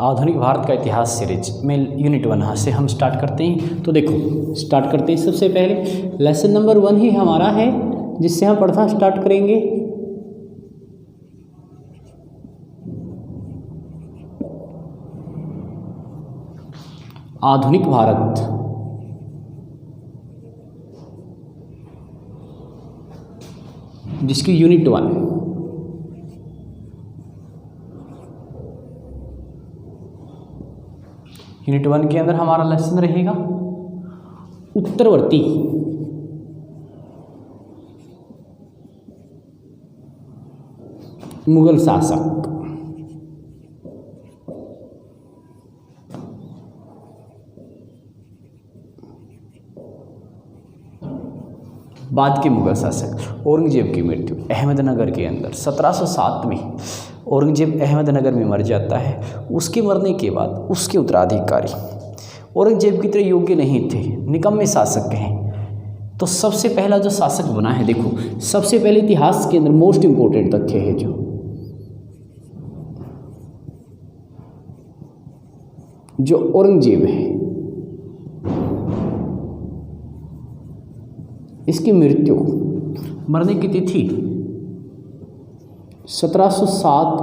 आधुनिक भारत का इतिहास सीरीज में यूनिट 1 से हम स्टार्ट करते हैं। तो देखो स्टार्ट करते हैं। सबसे पहले लेसन नंबर 1 ही हमारा है जिससे हम पढ़ना स्टार्ट करेंगे। आधुनिक भारत, जिसकी यूनिट 1 के अंदर हमारा लेसन रहेगा उत्तरवर्ती मुगल शासक। बाद के मुगल शासक औरंगजेब की मृत्यु अहमदनगर के अंदर 1707 में औरंगजेब अहमदनगर में मर जाता है। उसके मरने के बाद उसके उत्तराधिकारी औरंगजेब की तरह योग्य नहीं थे, निकम्मे शासक हैं। तो सबसे पहला जो शासक बना है, देखो सबसे पहले इतिहास के अंदर मोस्ट इंपोर्टेंट तथ्य है जो औरंगजेब है, इसकी मृत्यु मरने की तिथि 1707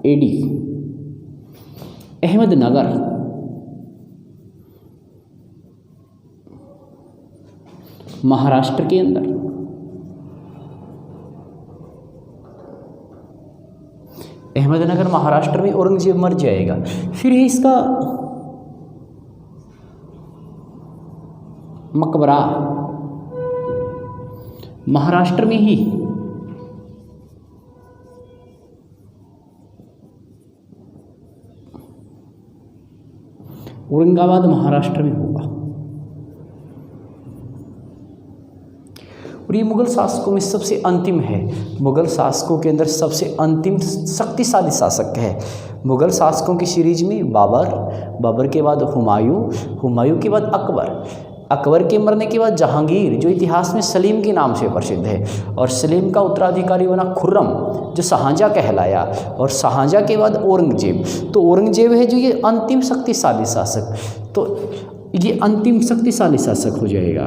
AD अहमदनगर महाराष्ट्र के अंदर। अहमदनगर महाराष्ट्र में औरंगजेब मर जाएगा। फिर है इसका मकबरा महाराष्ट्र में ही औरंगाबाद महाराष्ट्र में होगा। और ये मुगल शासकों में सबसे अंतिम है। मुगल शासकों के अंदर सबसे अंतिम शक्तिशाली शासक है। मुगल शासकों की सीरीज में बाबर के बाद हुमायूं के बाद अकबर के मरने के बाद जहांगीर, जो इतिहास में सलीम के नाम से प्रसिद्ध है, और सलीम का उत्तराधिकारी बना खुर्रम, जो शाहजहाँ कहलाया, और शाहजहाँ के बाद औरंगजेब। तो औरंगजेब है जो ये अंतिम शक्तिशाली शासक। तो ये अंतिम शक्तिशाली शासक हो जाएगा,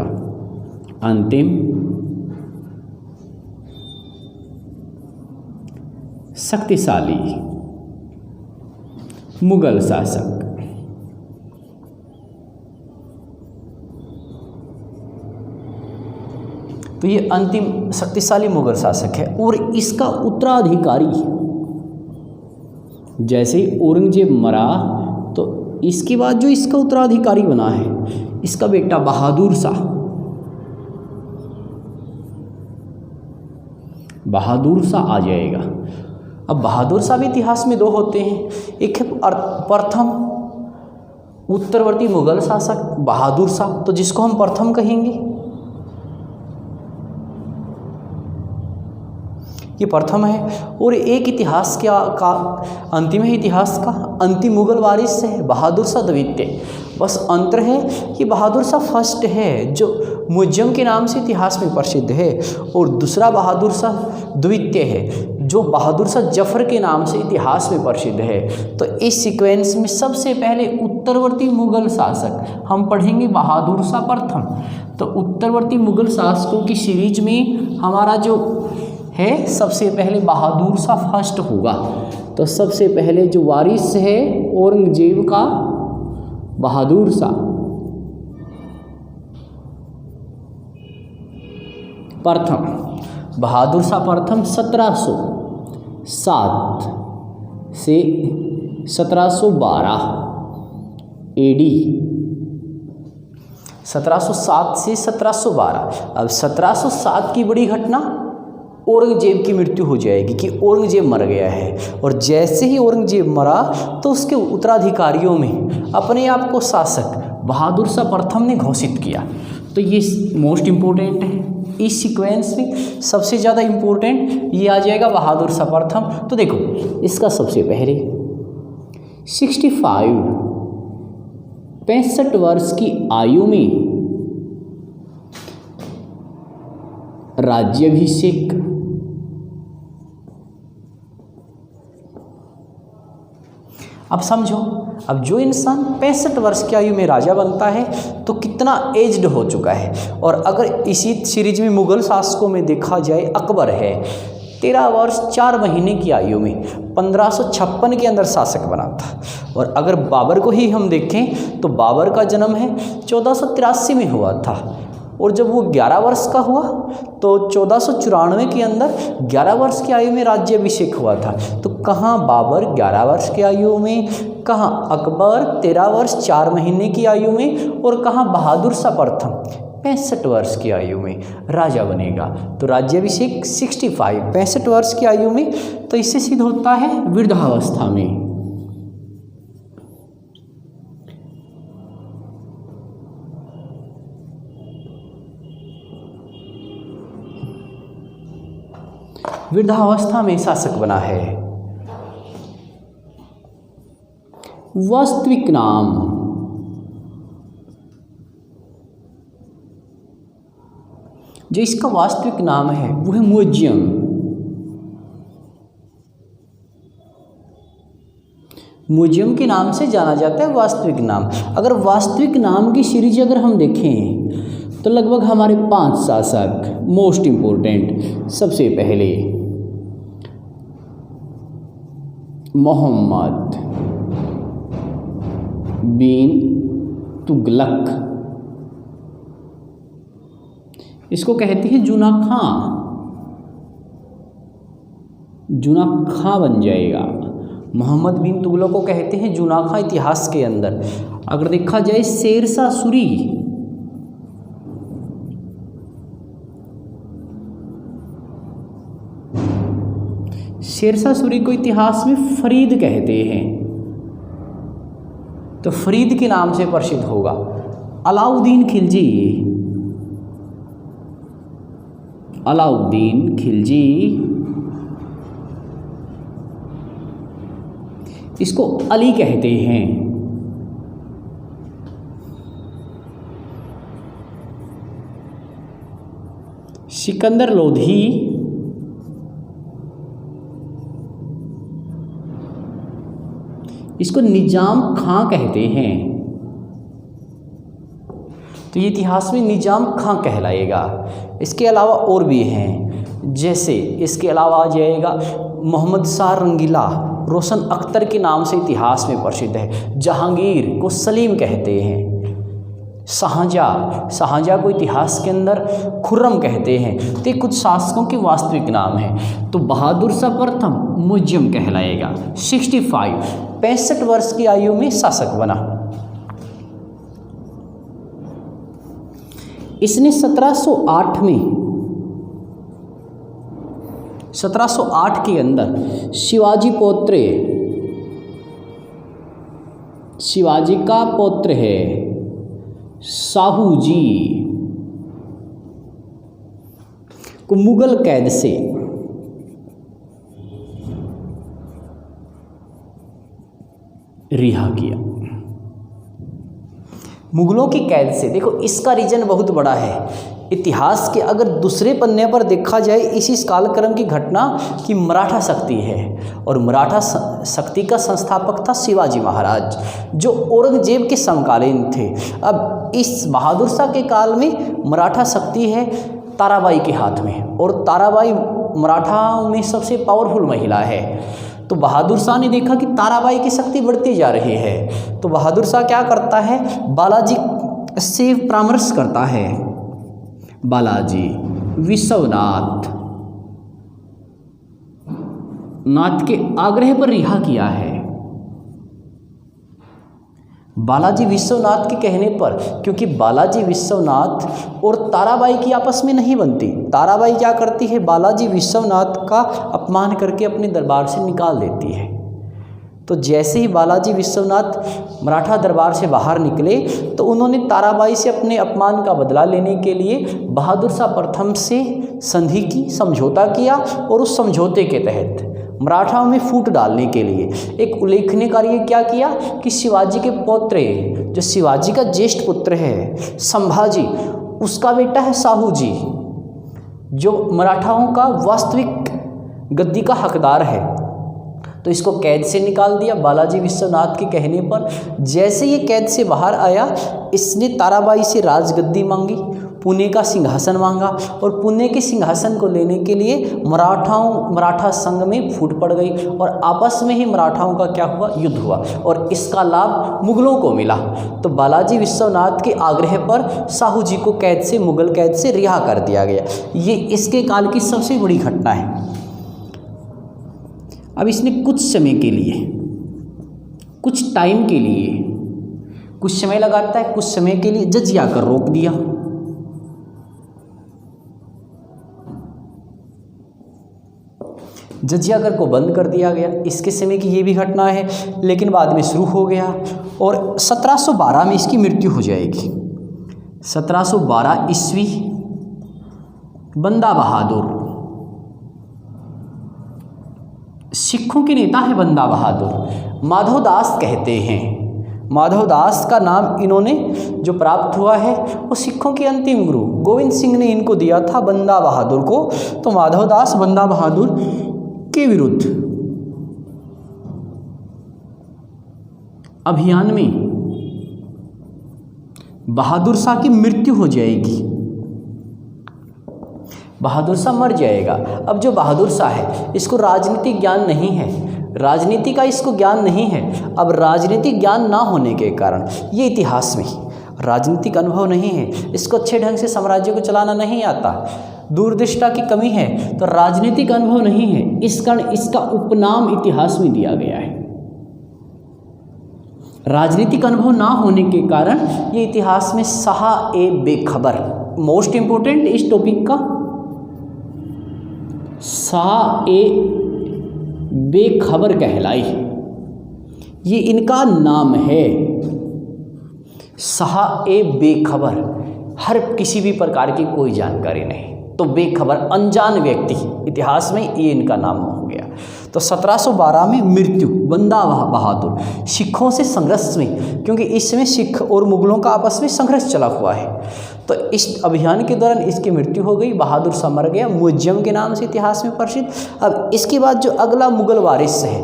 अंतिम शक्तिशाली मुगल शासक। तो ये अंतिम शक्तिशाली मुगल शासक है। और इसका उत्तराधिकारी, जैसे ही औरंगजेब मरा तो इसके बाद जो इसका उत्तराधिकारी बना है, इसका बेटा बहादुर शाह आ जाएगा। अब बहादुर शाह भी इतिहास में 2 होते हैं, एक है प्रथम उत्तरवर्ती मुगल शासक बहादुर शाह, तो जिसको हम प्रथम कहेंगे, ये प्रथम है। और एक इतिहास का अंतिम है, इतिहास का अंतिम मुगल वारिस है बहादुर शाह द्वितीय। बस अंतर है कि बहादुर शाह फर्स्ट है जो मुअज्जम के नाम से इतिहास में प्रसिद्ध है, और दूसरा बहादुर शाह द्वितीय है जो बहादुर शाह जफर के नाम से इतिहास में प्रसिद्ध है। तो इस सीक्वेंस में सबसे पहले उत्तरवर्ती मुगल शासक हम पढ़ेंगे बहादुर शाह प्रथम। तो उत्तरवर्ती मुगल शासकों की सीरीज में हमारा जो है सबसे पहले बहादुर शाह फर्स्ट होगा। तो सबसे पहले जो वारिस है औरंगजेब का बहादुर शाह प्रथम। बहादुर शाह प्रथम 1707 से 1712 AD, 1707 से 1712। अब 1707 की बड़ी घटना औरंगजेब की मृत्यु हो जाएगी कि औरंगजेब मर गया है। और जैसे ही औरंगजेब मरा तो उसके उत्तराधिकारियों में अपने आप को शासक बहादुर शाह प्रथम ने घोषित किया। तो ये मोस्ट इम्पोर्टेंट है। इस सीक्वेंस में सबसे ज़्यादा इम्पोर्टेंट ये आ जाएगा बहादुर शाह प्रथम। तो देखो इसका सबसे पहले 65 वर्ष की आयु में राज्याभिषेक अब समझो, अब जो इंसान 65 वर्ष की आयु में राजा बनता है तो कितना एज्ड हो चुका है। और अगर इसी सीरीज में मुग़ल शासकों में देखा जाए, अकबर है 13 वर्ष 4 महीने की आयु में 1556 के अंदर शासक बना था। और अगर बाबर को ही हम देखें तो बाबर का जन्म है 1483 में हुआ था, और जब वो 11 वर्ष का हुआ तो 1494 के अंदर 11 वर्ष की आयु में राज्याभिषेक हुआ था। तो कहाँ बाबर 11 वर्ष की आयु में, कहाँ अकबर 13 वर्ष 4 महीने की आयु में, और कहाँ बहादुर शाह प्रथम 65 वर्ष की आयु में राजा बनेगा। तो राज्याभिषेक 65 वर्ष की आयु में, तो इससे सिद्ध होता है वृद्धावस्था में। वृद्धावस्था में शासक बना है। वास्तविक नाम, जो इसका वास्तविक नाम है वो है मुअज्जम। मुअज्जम के नाम से जाना जाता है वास्तविक नाम। अगर वास्तविक नाम की सीरीज अगर हम देखें तो लगभग हमारे 5 शासक मोस्ट इम्पोर्टेंट। सबसे पहले मोहम्मद बिन तुगलक, इसको कहते हैं जूना खां। जूना खां बन जाएगा। मोहम्मद बिन तुगलक को कहते हैं जूना खां इतिहास के अंदर। अगर देखा जाए शेरशाह सूरी, शेरशाह सूरी को इतिहास में फरीद कहते हैं, तो फरीद के नाम से प्रसिद्ध होगा। अलाउद्दीन खिलजी, अलाउद्दीन खिलजी, इसको अली कहते हैं। सिकंदर लोधी, इसको निजाम खां कहते हैं। तो ये इतिहास में निजाम खां कहलाएगा। इसके अलावा और भी हैं, जैसे इसके अलावा आ जाएगा मोहम्मद शाह रंगीला, रोशन अख्तर के नाम से इतिहास में प्रसिद्ध है। जहांगीर को सलीम कहते हैं। शाहजहाँ, शाहजहाँ को इतिहास के अंदर खुर्रम कहते हैं। तो ये कुछ शासकों के वास्तविक नाम हैं। तो बहादुर शाह प्रथम मुअज्जम कहलाएगा। 65 वर्ष की आयु में शासक बना। इसने 1708 के अंदर शिवाजी पौत्र, शिवाजी का पौत्र है शाहू जी को मुगल कैद से रिहा किया। मुगलों की कैद से, देखो इसका रीजन बहुत बड़ा है। इतिहास के अगर दूसरे पन्ने पर देखा जाए इसी कालक्रम की घटना कि मराठा शक्ति है, और मराठा शक्ति का संस्थापक था शिवाजी महाराज, जो औरंगजेब के समकालीन थे। अब इस बहादुर शाह के काल में मराठा शक्ति है ताराबाई के हाथ में, और ताराबाई मराठाओं में सबसे पावरफुल महिला है। तो बहादुर शाह ने देखा कि ताराबाई की शक्ति बढ़ती जा रही है, तो बहादुर शाह क्या करता है, बालाजी से परामर्श करता है। बालाजी विश्वनाथ नाथ के आग्रह पर रिहा किया है। बालाजी विश्वनाथ के कहने पर, क्योंकि बालाजी विश्वनाथ और ताराबाई की आपस में नहीं बनती। ताराबाई क्या करती है, बालाजी विश्वनाथ का अपमान करके अपने दरबार से निकाल देती है। तो जैसे ही बालाजी विश्वनाथ मराठा दरबार से बाहर निकले तो उन्होंने ताराबाई से अपने अपमान का बदला लेने के लिए बहादुर शाह प्रथम से संधि की, समझौता किया, और उस समझौते के तहत मराठाओं में फूट डालने के लिए एक उल्लेखनीय कार्य क्या किया कि शिवाजी के पौत्र, जो शिवाजी का ज्येष्ठ पुत्र है संभाजी, उसका बेटा है शाहू जी, जो मराठाओं का वास्तविक गद्दी का हकदार है। तो इसको कैद से निकाल दिया बालाजी विश्वनाथ के कहने पर। जैसे ये कैद से बाहर आया, इसने ताराबाई से राजगद्दी मांगी, पुणे का सिंहासन मांगा, और पुणे के सिंहासन को लेने के लिए मराठा संघ में फूट पड़ गई और आपस में ही मराठाओं का क्या हुआ, युद्ध हुआ, और इसका लाभ मुगलों को मिला। तो बालाजी विश्वनाथ के आग्रह पर साहू जी को कैद से, मुगल कैद से रिहा कर दिया गया। ये इसके काल की सबसे बड़ी घटना है। अब इसने कुछ समय के लिए, कुछ टाइम के लिए, कुछ समय लगाता है, कुछ समय के लिए जजिया कर रोक दिया। जजिया कर को बंद कर दिया गया। इसके समय की ये भी घटना है, लेकिन बाद में शुरू हो गया और 1712 में इसकी मृत्यु हो जाएगी। 1712 ईस्वी, बंदा बहादुर, सिखों के नेता है बंदा बहादुर। माधवदास कहते हैं, माधवदास का नाम इन्होंने जो प्राप्त हुआ है वो सिखों के अंतिम गुरु गोविंद सिंह ने इनको दिया था, बंदा बहादुर को। तो माधवदास बंदा बहादुर के विरुद्ध अभियान में बहादुर शाह की मृत्यु हो जाएगी, बहादुर शाह मर जाएगा। अब जो बहादुर शाह है इसको राजनीतिक ज्ञान नहीं है, राजनीति का इसको ज्ञान नहीं है। अब राजनीतिक ज्ञान ना होने के कारण ये इतिहास में राजनीतिक अनुभव नहीं है, इसको अच्छे ढंग से साम्राज्य को चलाना नहीं आता, दूरदृष्टा की कमी है, तो राजनीतिक अनुभव नहीं है, इस कारण इसका उपनाम इतिहास में दिया गया है। राजनीतिक अनुभव ना होने के कारण ये इतिहास में शाह ए बेखबर, मोस्ट इंपोर्टेंट इस टॉपिक का, शाह ए बेखबर कहलाई, ये इनका नाम है, शाह ए बेखबर। हर किसी भी प्रकार की कोई जानकारी नहीं, तो बेखबर, अनजान व्यक्ति, इतिहास में ये इनका नाम हो गया। तो 1712 में मृत्यु बंदा बहादुर सिखों से संघर्ष में, क्योंकि इस समय सिख और मुगलों का आपस में संघर्ष चला हुआ है, तो इस अभियान के दौरान इसकी मृत्यु हो गई, बहादुर शाह मर गया, मुअज्जम के नाम से इतिहास में प्रसिद्ध। अब इसके बाद जो अगला मुगल वारिस है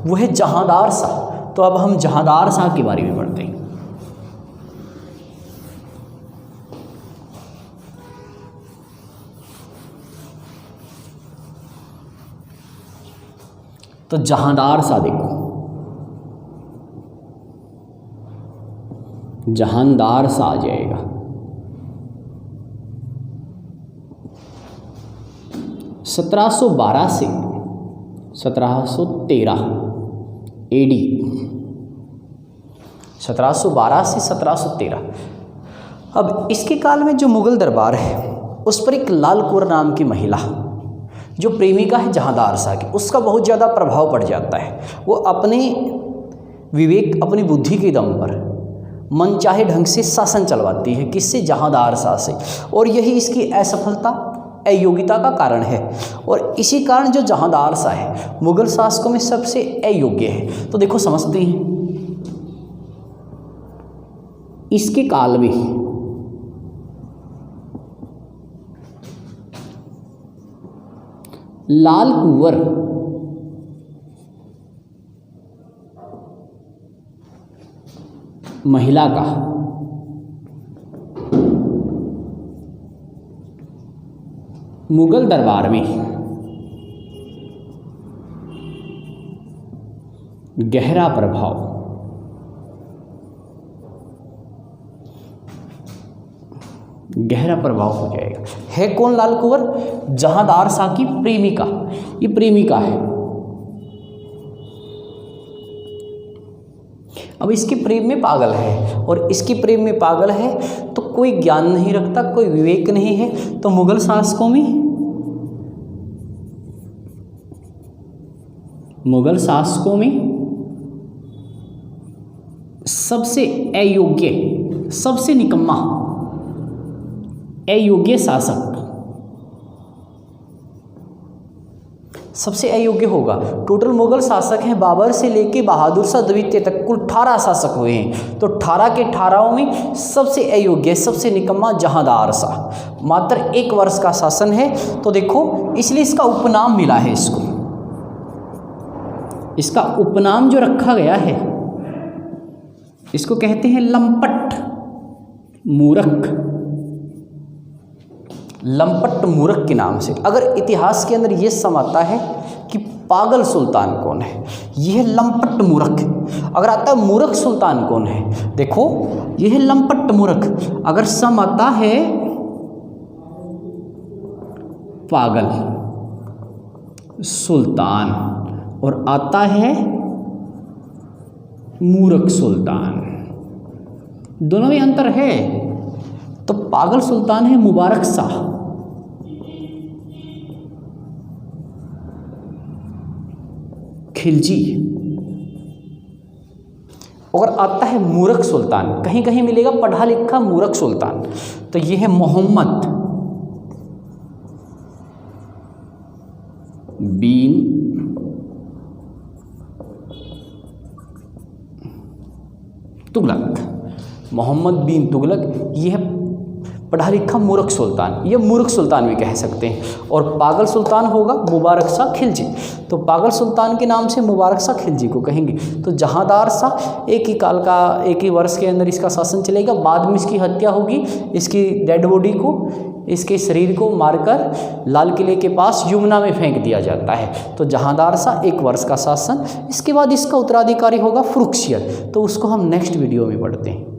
वो है जहांदार शाह। तो अब हम जहांदार शाह के बारे में पढ़ते हैं। तो जहांदार शाह देखो, जहांदार शाह आ जाएगा। 1712 से 1713 एडी, 1712 से 1713। अब इसके काल में जो मुगल दरबार है उस पर एक लाल कुंवर नाम की महिला जो प्रेमिका है जहांदार शाह की, उसका बहुत ज़्यादा प्रभाव पड़ जाता है। वो अपने विवेक, अपनी बुद्धि के दम पर मनचाहे ढंग से शासन चलवाती है, किससे, जहांदार शाह से, और यही इसकी असफलता, अयोग्यता का कारण है। और इसी कारण जो जहांदार शाह है मुगल शासकों में सबसे अयोग्य है। तो देखो समझते हैं, इसके काल में लाल कुंवर महिला का मुगल दरबार में गहरा प्रभाव, गहरा प्रभाव हो जाएगा। है कौन लाल कुंवर? जहांदार शाह की प्रेमिका, ये प्रेमिका है। अब इसके प्रेम में पागल है, और इसके प्रेम में पागल है तो कोई ज्ञान नहीं रखता, कोई विवेक नहीं है, तो मुगल शासकों में सबसे अयोग्य, सबसे निकम्मा, अयोग्य शासक, सबसे अयोग्य होगा। टोटल मुगल शासक हैं बाबर से लेके बहादुर शाह द्वितीय तक कुल 18 शासक हुए हैं, तो 18 के 18 में सबसे अयोग्य, सबसे निकम्मा जहांदार शाह। मात्र 1 वर्ष का शासन है, तो देखो इसलिए इसका उपनाम मिला है इसको, इसका उपनाम जो रखा गया है इसको कहते हैं लंपट मूर्ख, लंपट मूर्ख के नाम से। अगर इतिहास के अंदर ये सम आता है कि पागल सुल्तान कौन है, यह है लंपट मूर्ख। अगर आता है मूर्ख सुल्तान कौन है, देखो यह है लंपट मूर्ख। अगर सम आता है पागल सुल्तान और आता है मूर्ख सुल्तान, दोनों में अंतर है। तो पागल सुल्तान है मुबारक शाह, खिलजी। और आता है मूर्ख सुल्तान, कहीं कहीं मिलेगा पढ़ा लिखा मूर्ख सुल्तान, तो यह है मोहम्मद बिन तुगलक। मोहम्मद बिन तुगलक यह है पढ़ा लिखा मूर्ख सुल्तान, ये मूर्ख सुल्तान भी कह सकते हैं। और पागल सुल्तान होगा मुबारक शाह खिलजी, तो पागल सुल्तान के नाम से मुबारक शाह खिलजी को कहेंगे। तो जहांदार शाह एक ही काल का, एक ही वर्ष के अंदर इसका शासन चलेगा, बाद में इसकी हत्या होगी, इसकी डेड बॉडी को, इसके शरीर को मारकर लाल किले के पास यमुना में फेंक दिया जाता है। तो जहांदार शाह एक वर्ष का शासन, इसके बाद इसका उत्तराधिकारी होगा फर्रुखसियर, तो उसको हम नेक्स्ट वीडियो में पढ़ते हैं।